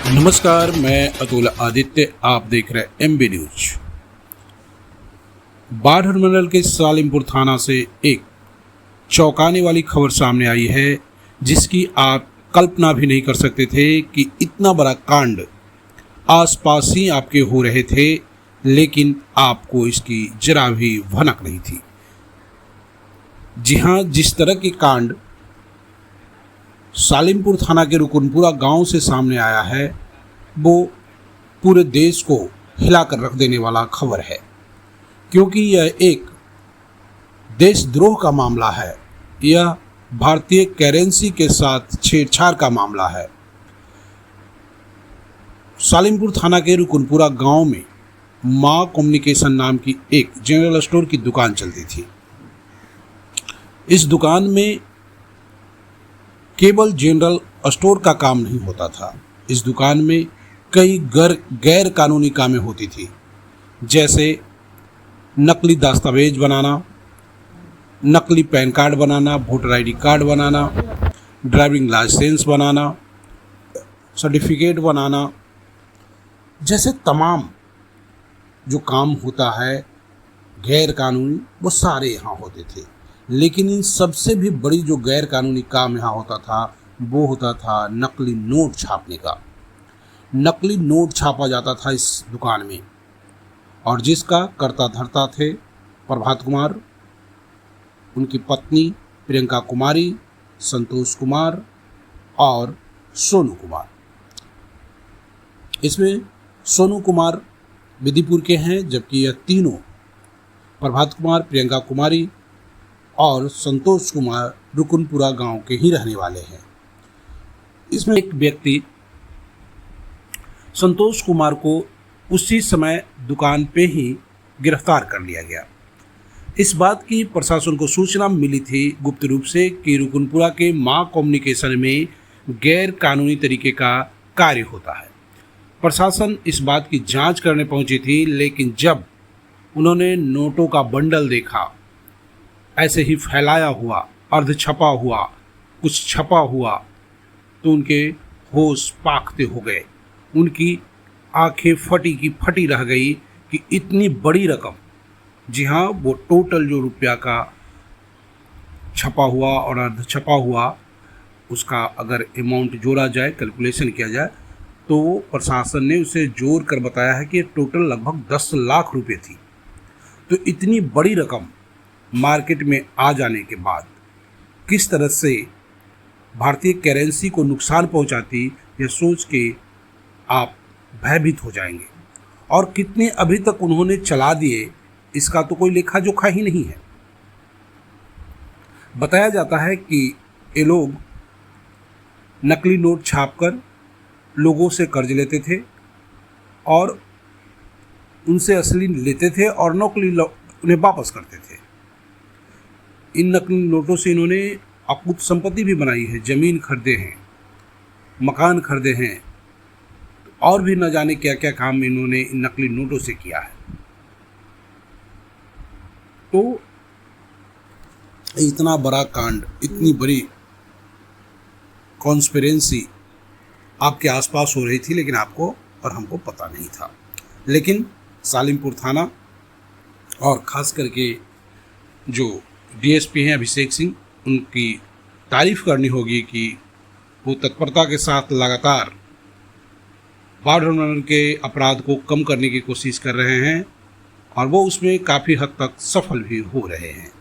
नमस्कार, मैं अतुल आदित्य। आप देख रहे हैं एमबी न्यूज। बाढ़ मंडल के सालिमपुर थाना से एक चौंकाने वाली खबर सामने आई है, जिसकी आप कल्पना भी नहीं कर सकते थे कि इतना बड़ा कांड आसपास ही आपके हो रहे थे, लेकिन आपको इसकी जरा भी भनक नहीं थी। जी हाँ, जिस तरह के कांड सालिमपुर थाना के रुकनपुरा गांव से सामने आया है, वो पूरे देश को हिलाकर रख देने वाला खबर है, क्योंकि यह एक देशद्रोह का मामला है। यह भारतीय करेंसी के साथ छेड़छाड़ का मामला है। सालिमपुर थाना के रुकनपुरा गांव में मां कम्युनिकेशन नाम की एक जनरल स्टोर की दुकान चलती थी। इस दुकान में केवल जनरल स्टोर का काम नहीं होता था। इस दुकान में कई गैर कानूनी कामें होती थी, जैसे नकली दस्तावेज बनाना, नकली पैन कार्ड बनाना, वोटर आईडी कार्ड बनाना, ड्राइविंग लाइसेंस बनाना, सर्टिफिकेट बनाना, जैसे तमाम जो काम होता है गैर कानूनी, वो सारे यहाँ होते थे। लेकिन इन सबसे भी बड़ी जो गैर कानूनी काम यहाँ होता था, वो होता था नकली नोट छापने का। नकली नोट छापा जाता था इस दुकान में, और जिसका कर्ता धर्ता थे प्रभात कुमार, उनकी पत्नी प्रियंका कुमारी, संतोष कुमार और सोनू कुमार। इसमें सोनू कुमार विधिपुर के हैं, जबकि यह तीनों प्रभात कुमार, प्रियंका कुमारी और संतोष कुमार रुकनपुरा गांव के ही रहने वाले हैं। इसमें एक व्यक्ति संतोष कुमार को उसी समय दुकान पे ही गिरफ्तार कर लिया गया। इस बात की प्रशासन को सूचना मिली थी गुप्त रूप से कि रुकनपुरा के मां कम्युनिकेशन में गैर कानूनी तरीके का कार्य होता है। प्रशासन इस बात की जांच करने पहुंची थी, लेकिन जब उन्होंने नोटों का बंडल देखा, ऐसे ही फैलाया हुआ, अर्ध छपा हुआ, कुछ छपा हुआ, तो उनके होश पाखते हो गए। उनकी आंखें फटी की फटी रह गई कि इतनी बड़ी रकम, जी हाँ, वो टोटल जो रुपया का छपा हुआ और अर्ध छपा हुआ, उसका अगर अमाउंट जोड़ा जाए, कैलकुलेशन किया जाए, तो प्रशासन ने उसे जोड़ कर बताया है कि टोटल लगभग 10 लाख रुपए थी। तो इतनी बड़ी रकम मार्केट में आ जाने के बाद किस तरह से भारतीय करेंसी को नुकसान पहुंचाती, यह सोच के आप भयभीत हो जाएंगे। और कितने अभी तक उन्होंने चला दिए, इसका तो कोई लेखा जोखा ही नहीं है। बताया जाता है कि ये लोग नकली नोट छापकर लोगों से कर्ज लेते थे और उनसे असली लेते थे और नकली उन्हें वापस करते थे। इन नकली नोटों से इन्होंने अकुत संपत्ति भी बनाई है, जमीन खरीदे हैं, मकान खरीदे हैं, और भी न जाने क्या क्या काम इन्होंने इन नकली नोटों से किया है। तो इतना बड़ा कांड, इतनी बड़ी कॉन्स्पिरेंसी आपके आसपास हो रही थी, लेकिन आपको और हमको पता नहीं था। लेकिन सालिमपुर थाना और ख़ास करके जो डीएसपी हैं अभिषेक सिंह, उनकी तारीफ़ करनी होगी कि वो तत्परता के साथ लगातार बाढ़ मंडल के अपराध को कम करने की कोशिश कर रहे हैं, और वो उसमें काफ़ी हद तक सफल भी हो रहे हैं।